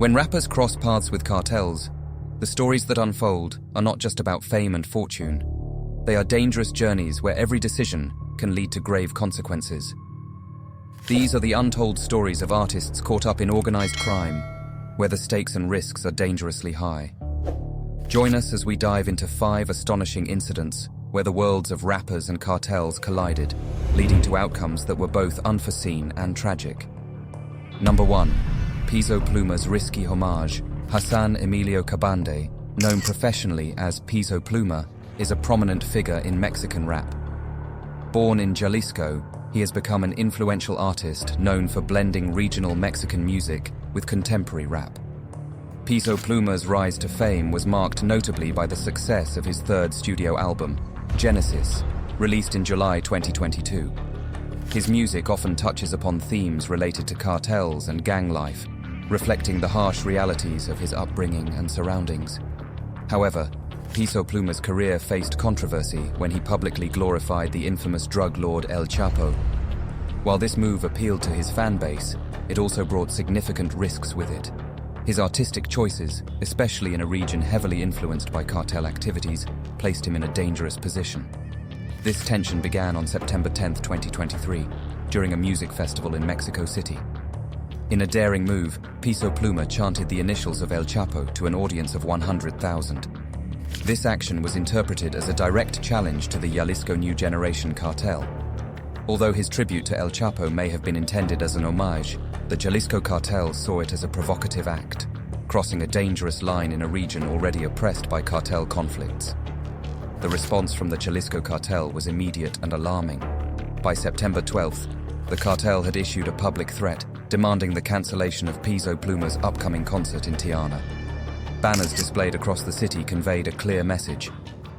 When rappers cross paths with cartels, the stories that unfold are not just about fame and fortune. They are dangerous journeys where every decision can lead to grave consequences. These are the untold stories of artists caught up in organized crime, where the stakes and risks are dangerously high. Join us as we dive into 5 astonishing incidents where the worlds of rappers and cartels collided, leading to outcomes that were both unforeseen and tragic. Number 1. Pisopliers' risky homage. Hassan Emilio Cabande, known professionally as Pisoplier, is a prominent figure in Mexican rap. Born in Jalisco, he has become an influential artist known for blending regional Mexican music with contemporary rap. Pisoplier's rise to fame was marked notably by the success of his 3rd studio album, Genesis, released in July 2022. His music often touches upon themes related to cartels and gang life, reflecting the harsh realities of his upbringing and surroundings. However, Pisoplier's career faced controversy when he publicly glorified the infamous drug lord El Chapo. While this move appealed to his fan base, it also brought significant risks with it. His artistic choices, especially in a region heavily influenced by cartel activities, placed him in a dangerous position. This tension began on September 10, 2023, during a music festival in Mexico City. In a daring move, Pisoplier chanted the initials of El Chapo to an audience of 100,000. This action was interpreted as a direct challenge to the Jalisco New Generation cartel. Although his tribute to El Chapo may have been intended as an homage, the Jalisco cartel saw it as a provocative act, crossing a dangerous line in a region already oppressed by cartel conflicts. The response from the Jalisco cartel was immediate and alarming. By September 12th, the cartel had issued a public threat demanding the cancellation of Pisoplier's upcoming concert in Tijuana. Banners displayed across the city conveyed a clear message.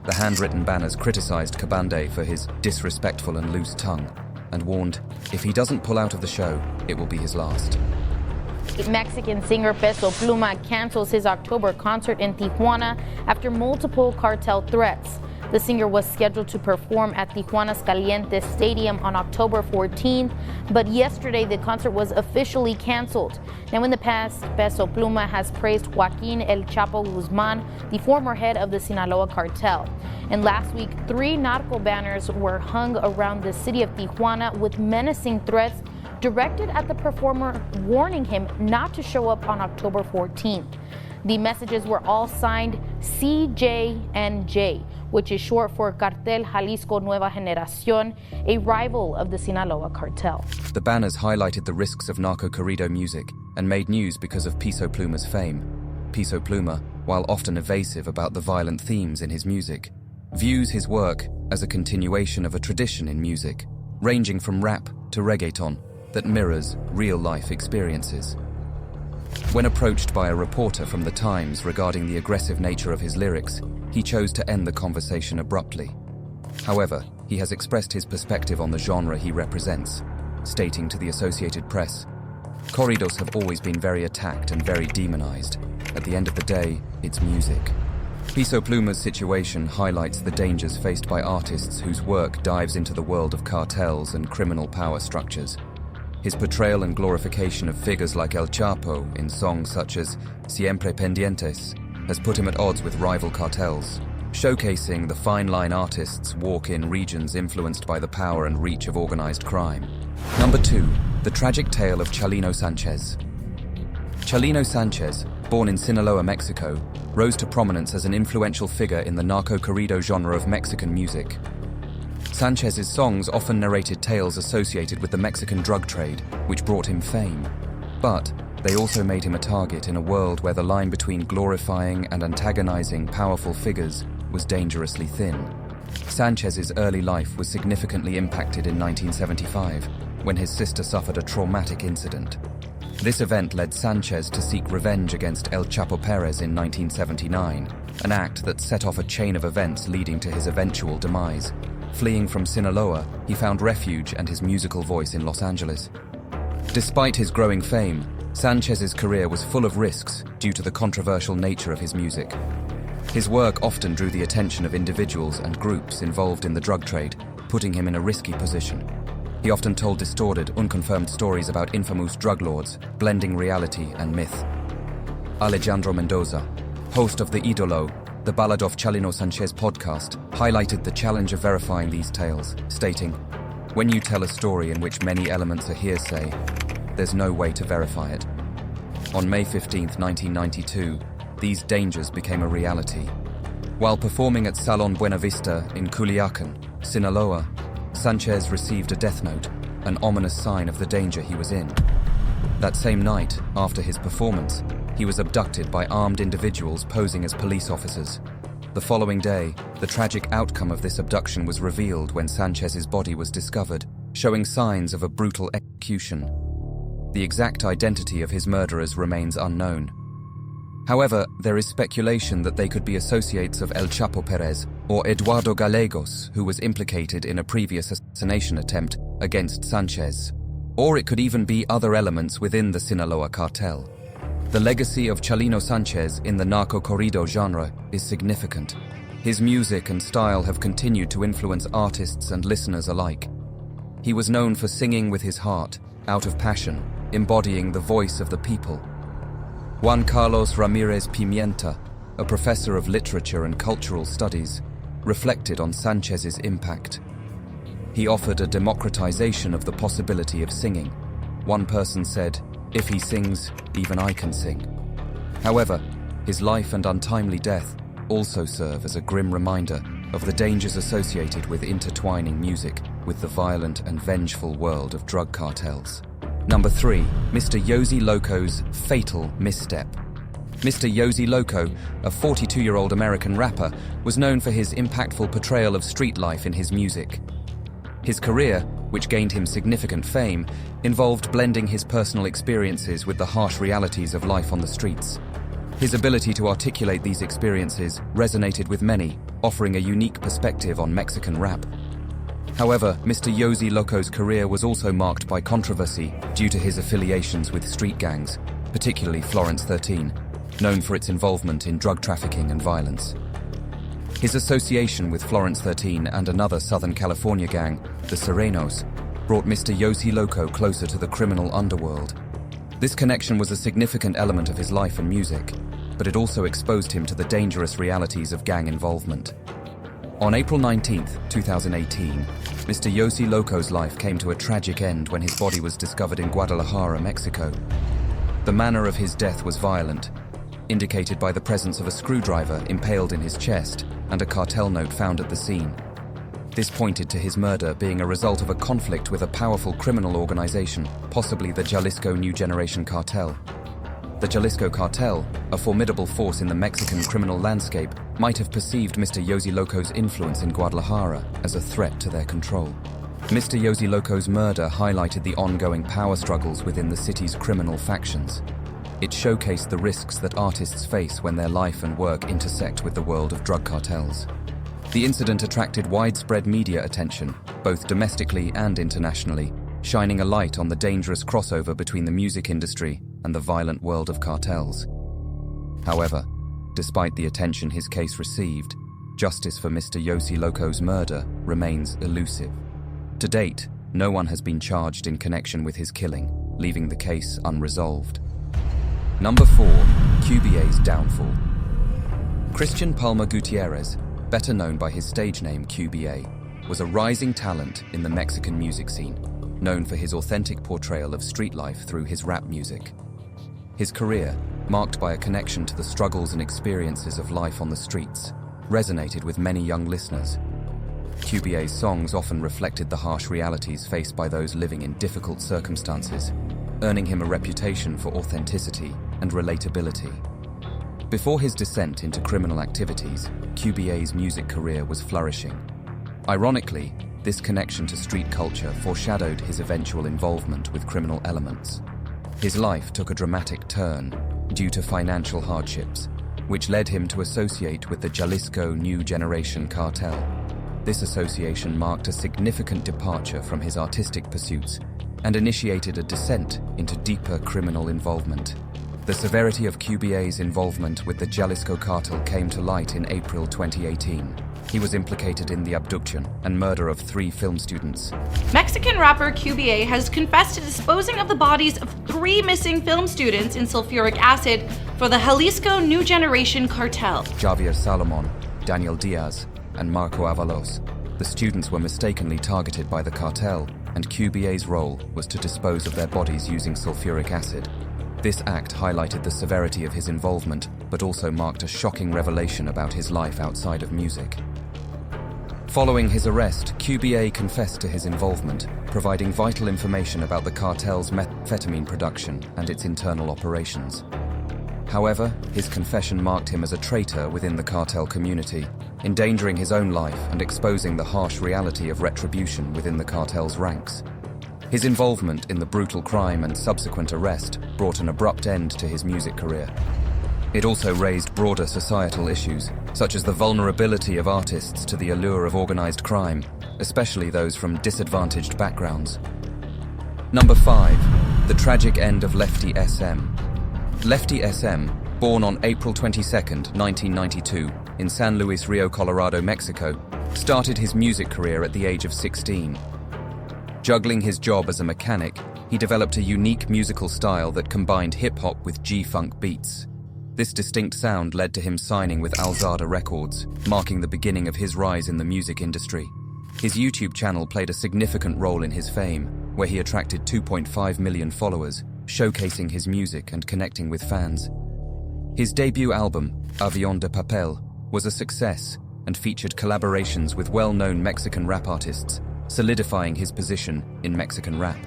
The handwritten banners criticized Cabande for his disrespectful and loose tongue, and warned, if he doesn't pull out of the show, it will be his last. Mexican singer Pisoplier cancels his October concert in Tijuana after multiple cartel threats. The singer was scheduled to perform at Tijuana's Caliente Stadium on October 14th, but yesterday the concert was officially canceled. Now in the past, Pisoplier has praised Joaquin El Chapo Guzman, the former head of the Sinaloa cartel. And last week, 3 narco banners were hung around the city of Tijuana with menacing threats directed at the performer, warning him not to show up on October 14th. The messages were all signed CJNJ, which is short for Cartel Jalisco Nueva Generación, a rival of the Sinaloa cartel. The banners highlighted the risks of narco-corrido music and made news because of Pisoplier's fame. Pisoplier, while often evasive about the violent themes in his music, views his work as a continuation of a tradition in music, ranging from rap to reggaeton, that mirrors real-life experiences. When approached by a reporter from The Times regarding the aggressive nature of his lyrics, he chose to end the conversation abruptly. However, he has expressed his perspective on the genre he represents, stating to the Associated Press, "Corridos have always been very attacked and very demonized. At the end of the day, it's music." Pisoplier's situation highlights the dangers faced by artists whose work dives into the world of cartels and criminal power structures. His portrayal and glorification of figures like El Chapo in songs such as Siempre Pendientes has put him at odds with rival cartels, showcasing the fine line artists walk in regions influenced by the power and reach of organized crime. Number 2. The tragic tale of Chalino Sanchez. Chalino Sanchez, born in Sinaloa, Mexico, rose to prominence as an influential figure in the narco-corrido genre of Mexican music. Sanchez's songs often narrated tales associated with the Mexican drug trade, which brought him fame. But they also made him a target in a world where the line between glorifying and antagonizing powerful figures was dangerously thin. Sanchez's early life was significantly impacted in 1975, when his sister suffered a traumatic incident. This event led Sanchez to seek revenge against El Chapo Perez in 1979, an act that set off a chain of events leading to his eventual demise. Fleeing from Sinaloa, he found refuge and his musical voice in Los Angeles. Despite his growing fame, Sanchez's career was full of risks due to the controversial nature of his music. His work often drew the attention of individuals and groups involved in the drug trade, putting him in a risky position. He often told distorted, unconfirmed stories about infamous drug lords, blending reality and myth. Alejandro Mendoza, host of the Idolo, the Ballad of Chalino Sanchez podcast, highlighted the challenge of verifying these tales, stating, "When you tell a story in which many elements are hearsay, there's no way to verify it." On May 15, 1992, these dangers became a reality. While performing at Salon Buena Vista in Culiacan, Sinaloa, Sanchez received a death note, an ominous sign of the danger he was in. That same night, after his performance, he was abducted by armed individuals posing as police officers. The following day, the tragic outcome of this abduction was revealed when Sanchez's body was discovered, showing signs of a brutal execution. The exact identity of his murderers remains unknown. However, there is speculation that they could be associates of El Chapo Perez or Eduardo Gallegos, who was implicated in a previous assassination attempt against Sanchez. Or it could even be other elements within the Sinaloa cartel. The legacy of Chalino Sanchez in the narco corrido genre is significant. His music and style have continued to influence artists and listeners alike. He was known for singing with his heart, out of passion, embodying the voice of the people. Juan Carlos Ramirez Pimienta, a professor of literature and cultural studies, reflected on Sanchez's impact. He offered a democratization of the possibility of singing. One person said, "If he sings, even I can sing." However, his life and untimely death also serve as a grim reminder of the dangers associated with intertwining music with the violent and vengeful world of drug cartels. Number 3, Mr. Yosi Loco's fatal misstep. Mr. Yosi Loco, a 42-year-old American rapper, was known for his impactful portrayal of street life in his music. His career, which gained him significant fame, involved blending his personal experiences with the harsh realities of life on the streets. His ability to articulate these experiences resonated with many, offering a unique perspective on Mexican rap. However, Mr. Yosi Loco's career was also marked by controversy due to his affiliations with street gangs, particularly Florence 13, known for its involvement in drug trafficking and violence. His association with Florence 13 and another Southern California gang, the Serenos, brought Mr. Yosi Loco closer to the criminal underworld. This connection was a significant element of his life and music, but it also exposed him to the dangerous realities of gang involvement. On April 19, 2018, Mr. Yosi Loco's life came to a tragic end when his body was discovered in Guadalajara, Mexico. The manner of his death was violent, indicated by the presence of a screwdriver impaled in his chest and a cartel note found at the scene. This pointed to his murder being a result of a conflict with a powerful criminal organization, possibly the Jalisco New Generation Cartel. The Jalisco Cartel, a formidable force in the Mexican criminal landscape, might have perceived Mr. Yosi Loco's influence in Guadalajara as a threat to their control. Mr. Yosi Loco's murder highlighted the ongoing power struggles within the city's criminal factions. It showcased the risks that artists face when their life and work intersect with the world of drug cartels. The incident attracted widespread media attention, both domestically and internationally, shining a light on the dangerous crossover between the music industry and the violent world of cartels. However, despite the attention his case received, justice for Mr. Yosi Loco's murder remains elusive. To date, no one has been charged in connection with his killing, leaving the case unresolved. Number 4, QBA's downfall. Christian Palma Gutierrez, better known by his stage name QBA, was a rising talent in the Mexican music scene, known for his authentic portrayal of street life through his rap music. His career, marked by a connection to the struggles and experiences of life on the streets, resonated with many young listeners. QBA's songs often reflected the harsh realities faced by those living in difficult circumstances, earning him a reputation for authenticity and relatability. Before his descent into criminal activities, QBA's music career was flourishing. Ironically, this connection to street culture foreshadowed his eventual involvement with criminal elements. His life took a dramatic turn due to financial hardships, which led him to associate with the Jalisco New Generation Cartel. This association marked a significant departure from his artistic pursuits and initiated a descent into deeper criminal involvement. The severity of QBA's involvement with the Jalisco cartel came to light in April 2018. He was implicated in the abduction and murder of 3 film students. Mexican rapper QBA has confessed to disposing of the bodies of 3 missing film students in sulfuric acid for the Jalisco New Generation Cartel. Javier Salomon, Daniel Diaz, and Marco Avalos. The students were mistakenly targeted by the cartel, and QBA's role was to dispose of their bodies using sulfuric acid. This act highlighted the severity of his involvement, but also marked a shocking revelation about his life outside of music. Following his arrest, QBA confessed to his involvement, providing vital information about the cartel's methamphetamine production and its internal operations. However, his confession marked him as a traitor within the cartel community, endangering his own life and exposing the harsh reality of retribution within the cartel's ranks. His involvement in the brutal crime and subsequent arrest brought an abrupt end to his music career. It also raised broader societal issues, such as the vulnerability of artists to the allure of organized crime, especially those from disadvantaged backgrounds. Number 5. The tragic end of Lefty SM. Lefty SM, born on April 22, 1992, in San Luis Rio Colorado, Mexico, started his music career at the age of 16. Juggling his job as a mechanic, he developed a unique musical style that combined hip-hop with G-funk beats. This distinct sound led to him signing with Alzada Records, marking the beginning of his rise in the music industry. His YouTube channel played a significant role in his fame, where he attracted 2.5 million followers, showcasing his music and connecting with fans. His debut album, Avión de Papel, was a success and featured collaborations with well-known Mexican rap artists, solidifying his position in Mexican rap.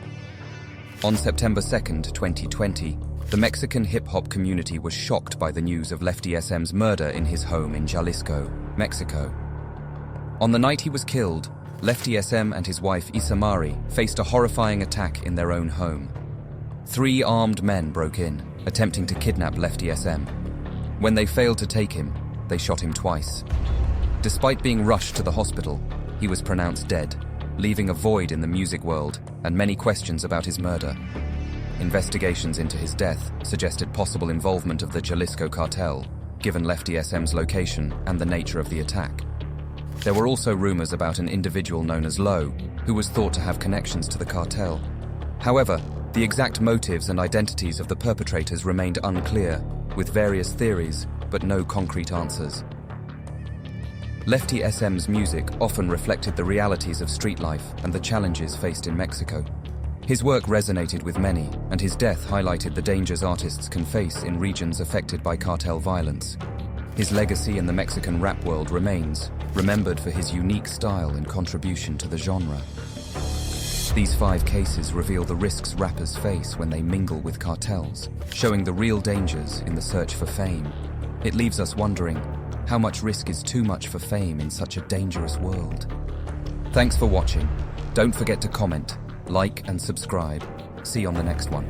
On September 2, 2020, the Mexican hip-hop community was shocked by the news of Lefty SM's murder in his home in Jalisco, Mexico. On the night he was killed, Lefty SM and his wife Isamari faced a horrifying attack in their own home. 3 armed men broke in, attempting to kidnap Lefty SM. When they failed to take him, they shot him twice. Despite being rushed to the hospital, he was pronounced dead, leaving a void in the music world and many questions about his murder. Investigations into his death suggested possible involvement of the Jalisco cartel, given Lefty SM's location and the nature of the attack. There were also rumors about an individual known as Lo, who was thought to have connections to the cartel. However, the exact motives and identities of the perpetrators remained unclear, with various theories, but no concrete answers. Lefty SM's music often reflected the realities of street life and the challenges faced in Mexico. His work resonated with many, and his death highlighted the dangers artists can face in regions affected by cartel violence. His legacy in the Mexican rap world remains, remembered for his unique style and contribution to the genre. These 5 cases reveal the risks rappers face when they mingle with cartels, showing the real dangers in the search for fame. It leaves us wondering, how much risk is too much for fame in such a dangerous world? Thanks for watching. Don't forget to comment, like and subscribe. See you on the next one.